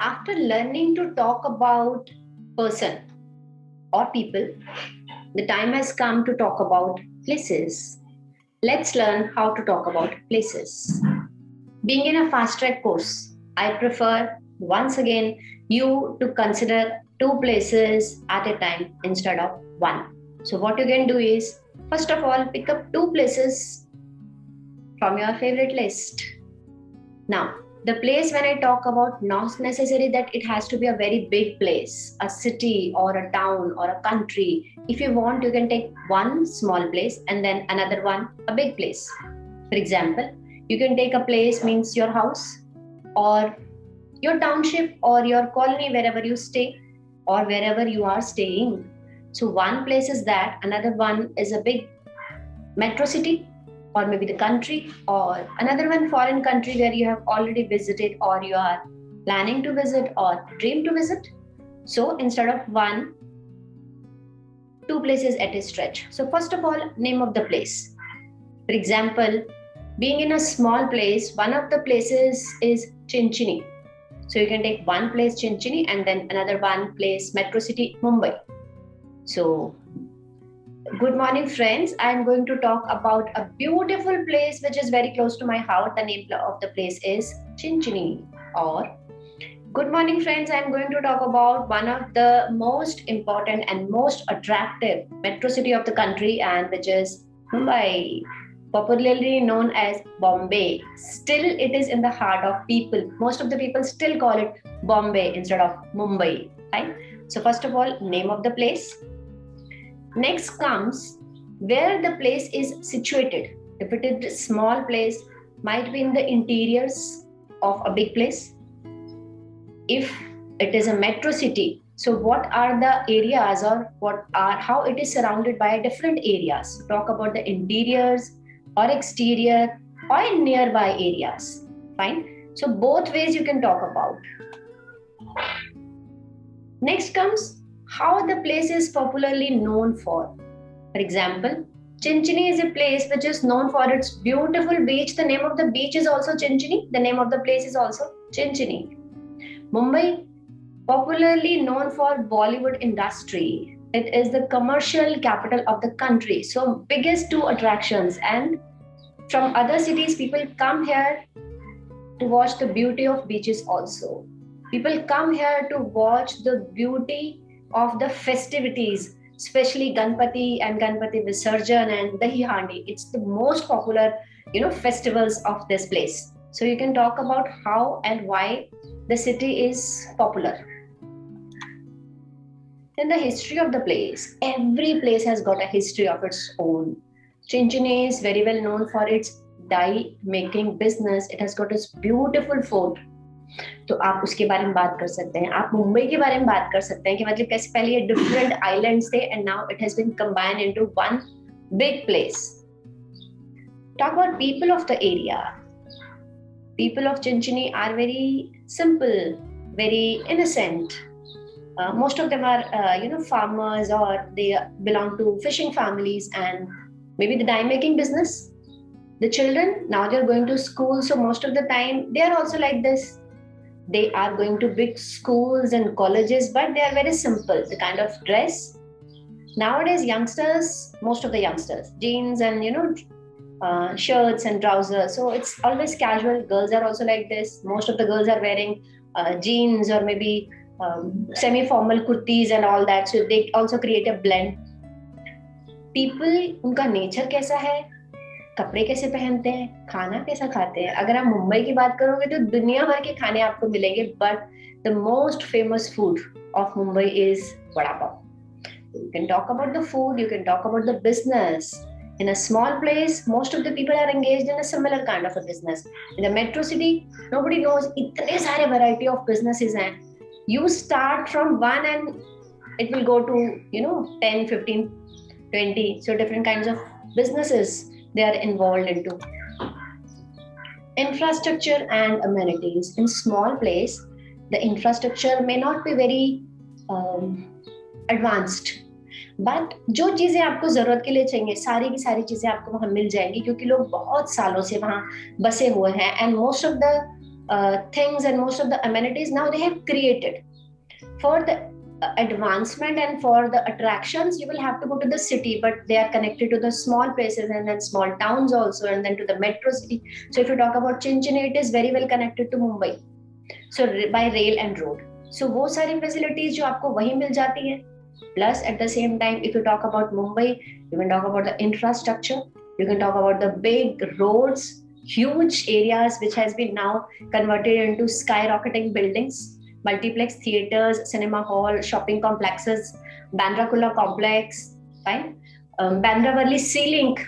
After learning to talk about person or people, the time has come to talk about places. Let's learn how to talk about places. Being in a fast track course, I prefer once again you to consider two places at a time instead of one. So, what you can do is first of all pick up two places from your favorite list. Now, the place when I talk about, not necessary that it has to be a very big place, a city or a town or a country. If you want, you can take one small place and then another one, a big place. For example, you can take a place means your house or your township or your colony wherever you stay or wherever you are staying. So one place is that, another one is a big metro city or maybe the country, or another one foreign country where you have already visited or you are planning to visit or dream to visit. So instead of one, two places at a stretch. So first of all, name of the place. For example, being in a small place, one of the places is Chinchini. So you can take one place Chinchini and then another one place Metro City Mumbai. So good morning, friends. I am going to talk about a beautiful place which is very close to my heart. The name of the place is Chinchini. Or, good morning, friends. I am going to talk about one of the most important and most attractive metro city of the country, and which is Mumbai, popularly known as Bombay. Still, it is in the heart of people. Most of the people still call it Bombay instead of Mumbai. Right? So, first of all, name of the place. Next comes where the place is situated. If it is a small place, might be in the interiors of a big place. If it is a metro city, so what are the areas or how it is surrounded by different areas. Talk about the interiors or exterior or nearby areas. Fine. So both ways you can talk about. Next comes how the place is popularly known for. For example, Chinchini is a place which is known for its beautiful beach. The name of the beach is also Chinchini. The name of the place is also Chinchini. Mumbai, popularly known for Bollywood industry. It is the commercial capital of the country. So biggest two attractions, and from other cities people come here to watch the beauty of beaches also. People come here to watch the beauty of the festivities, especially Ganpati and Ganpati Visarjan and Dahi Handi. It's the most popular, festivals of this place. So you can talk about how and why the city is popular. In the history of the place, every place has got a history of its own. Chinchini is very well known for its dye making business. It has got its beautiful fort. तो आप उसके बारे में बात कर सकते हैं. आप मुंबई के बारे में बात कर सकते हैं कि मतलब कैसे पहले ये डिफरेंट आइलैंड्स थे and now it has been combined into one big place. Talk about people of the area. People of Chinchini are very simple, very innocent. Most of them are farmers, or they belong to fishing families and maybe the dye making business. The children now they're going to school, so most of the time they are also like this. They are going to big schools and colleges, but they are very simple. The kind of dress nowadays, youngsters, most of the youngsters, jeans and shirts and trousers. So it's always casual. Girls are also like this. Most of the girls are wearing jeans or maybe semi-formal kurtis and all that. So they also create a blend. People, उनका nature कैसा है, कपड़े कैसे पहनते हैं, खाना कैसा खाते हैं. अगर आप मुंबई की बात करोगे तो दुनिया भर के खाने आपको मिलेंगे, but the most famous food of Mumbai is vada pav. You can talk about the food, you can talk about the business. In a small place, most of the people are engaged in a similar kind of a business. In a metro city, nobody knows इतने सारे variety of businesses हैं. You start from one and it will go to 10, 15, 20. So different kinds of businesses they are involved into. Infrastructure and amenities. In small place, the infrastructure may not be very advanced, but जो चीज़ें आपको ज़रूरत के लिए चाहिए सारी की सारी चीज़ें आपको वहाँ मिल जाएंगी, क्योंकि लोग बहुत सालों से वहाँ बसे हुए हैं. And most of the things and most of the amenities now they have created. For the advancement and for the attractions, you will have to go to the city, but they are connected to the small places and then small towns also, and then to the metro city. So if you talk about Chinchini, it is very well connected to Mumbai, so by rail and road. So वो सारी facilities जो आपको वहीं मिल जाती है. Plus at the same time, if you talk about Mumbai, you can talk about the infrastructure, you can talk about the big roads, huge areas which has been now converted into skyrocketing buildings, multiplex theaters, cinema hall, shopping complexes, Bandra Kurla complex, fine. Bandra Worli Sea Link,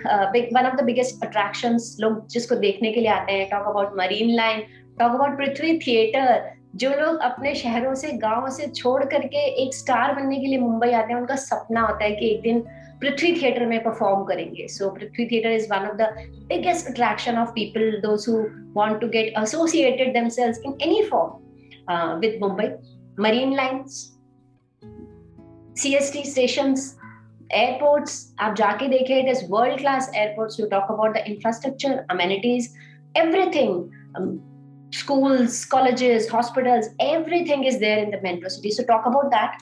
one of the biggest attractions लोग जिसको देखने के लिए आते हैं. Talk about Marine Line, talk about Prithvi Theatre. जो लोग अपने शहरों से गांव से छोड़ करके एक स्टार बनने के लिए मुंबई आते हैं, उनका सपना होता है कि एक दिन पृथ्वी थिएटर में परफॉर्म करेंगे. So Prithvi theatre is one of the biggest attraction of people those who want to get associated themselves in any form with Mumbai. Marine Lines, CST stations, airports आप जाके देखें, it is world class airports. You talk about the infrastructure, amenities, everything. Schools, colleges, hospitals, everything is there in the metro city. So talk about that.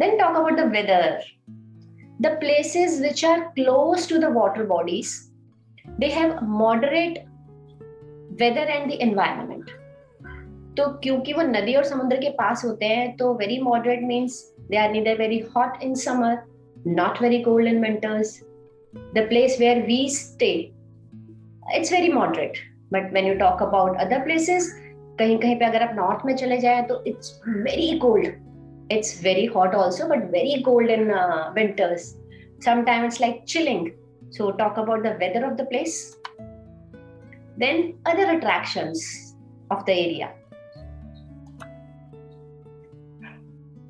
Then talk about the weather. The places which are close to the water bodies, they have moderate weather and the environment. तो क्योंकि वो नदी और समुद्र के पास होते हैं, तो very moderate means they are neither very hot in summer, not very cold in winters. The place where we stay, it's very moderate. But when you talk about other places, कहीं कहीं पे अगर आप नॉर्थ में चले जाएं तो it's very cold. It's very hot also, but very cold in winters. Sometimes it's like chilling. So talk about the weather of the place. Then other attractions of the area.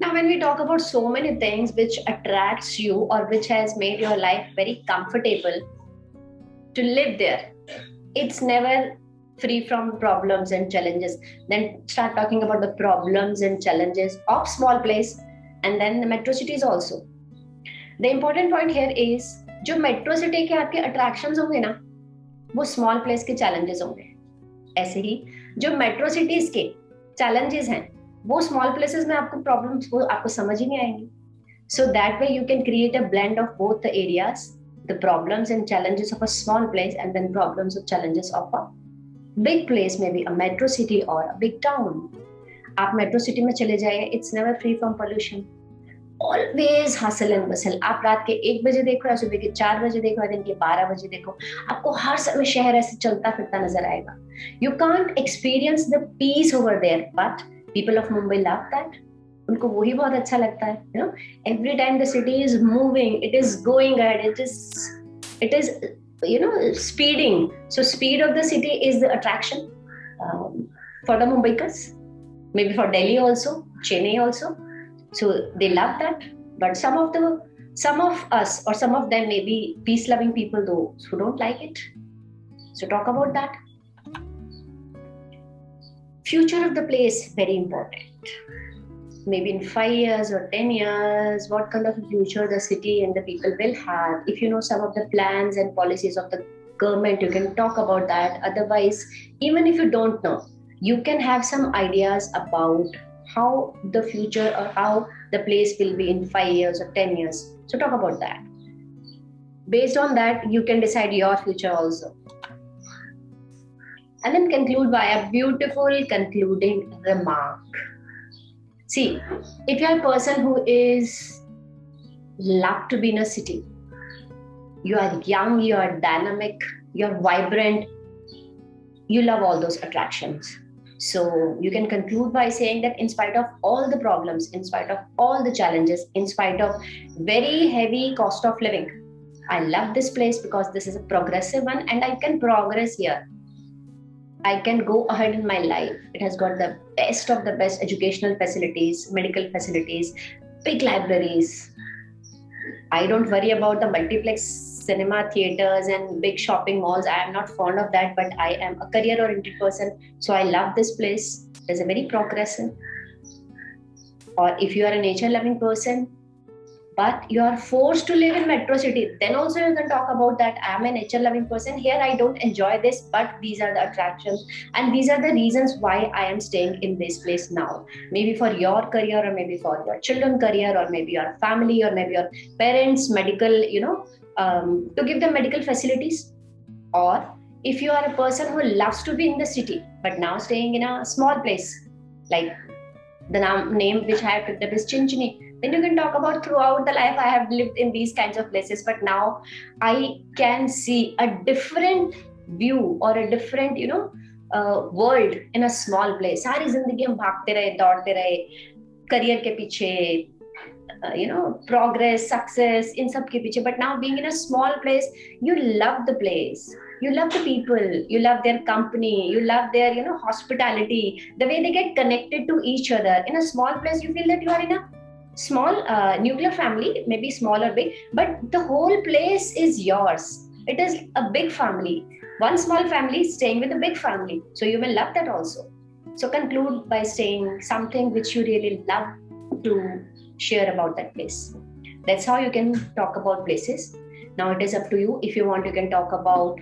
Now, when we talk about so many things which attracts you or which has made your life very comfortable to live there, it's never free from problems and challenges. Then start talking about the problems and challenges of small place and then the metro cities also. The important point here is जो metro city के आपके attractions होंगे ना, वो small place के challenges होंगे. ऐसे ही जो metro cities के challenges हैं, वो small places में आपको problems वो आपको समझ ही नहीं आएंगे. So that way you can create a blend of both the areas, the problems and challenges of a small place and then problems or challenges of a big place, maybe a metro city or a big town. आप metro city में चले जाइए, it's never free from pollution. Always hustle and bustle. आप रात के 1 बजे देखो या सुबह के 4 बजे देखो या दिन के 12 बजे देखो, आपको हर समय शहर ऐसे चलता फिरता नजर आएगा. You can't experience the peace over there, but people of Mumbai love that. उनको वही बहुत अच्छा लगता है. You know, every time the city is moving, it is going ahead, it is speeding. So speed of the city is the attraction for the Mumbaikars, maybe for Delhi also, Chennai also. So they love that. But some of us or some of them may be peace-loving people, those who don't like it. So talk about that. Future of the place, very important. Maybe in 5 years or 10 years, what kind of a future the city and the people will have. If you know some of the plans and policies of the government, you can talk about that. Otherwise, even if you don't know, you can have some ideas about how the future or how the place will be in 5 years or 10 years. So talk about that. Based on that, you can decide your future also. And then conclude by a beautiful concluding remark. See, if you're a person who is love to be in a city, you are young, you are dynamic, you're vibrant, you love all those attractions. So you can conclude by saying that in spite of all the problems, in spite of all the challenges, in spite of very heavy cost of living, I love this place because this is a progressive one and I can progress here. I can go ahead in my life. It has got the best of the best educational facilities, medical facilities, big libraries. I don't worry about the multiplex cinema theaters and big shopping malls. I am not fond of that, but I am a career-oriented person. So I love this place. It's a very progressive. Or if you are a nature-loving person, but you are forced to live in metro city, then also you can talk about that I'm a nature loving person. Here I don't enjoy this, but these are the attractions and these are the reasons why I am staying in this place now. Maybe for your career, or maybe for your children career, or maybe your family, or maybe your parents medical, to give them medical facilities. Or if you are a person who loves to be in the city but now staying in a small place, like the name which I have picked up is Chinchini, then you can talk about throughout the life I have lived in these kinds of places, but now I can see a different view or a different, world in a small place. सारी जिंदगी हम भागते रहे, दौड़ते रहे, career के पीछे, progress, success, in sab ke piche. But now being in a small place, you love the place, you love the people, you love their company, you love their, hospitality, the way they get connected to each other. In a small place, you feel that you are in a small nuclear family, maybe small or big, but the whole place is yours. It is a big family. One small family staying with a big family. So you will love that also. So conclude by saying something which you really love to share about that place. That's how you can talk about places. Now it is up to you. If you want, you can talk about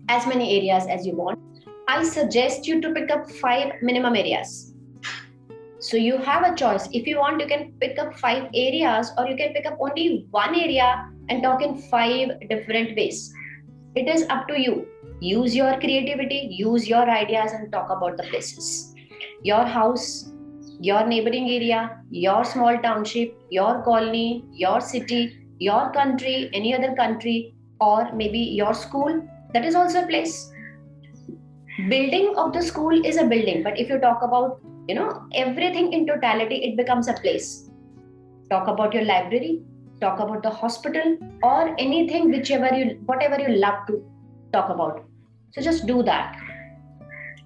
as many areas as you want. I suggest you to pick up 5 minimum areas. So you have a choice. If you want, you can pick up 5 areas, or you can pick up only one area and talk in 5 different ways. It is up to you. Use your creativity, use your ideas, and talk about the places. Your house, your neighboring area, your small township, your colony, your city, your country, any other country, or maybe your school, that is also a place. Building of the school is a building, but if you talk about, everything in totality, it becomes a place. Talk about your library, talk about the hospital, or anything, whatever you love to talk about. So just do that.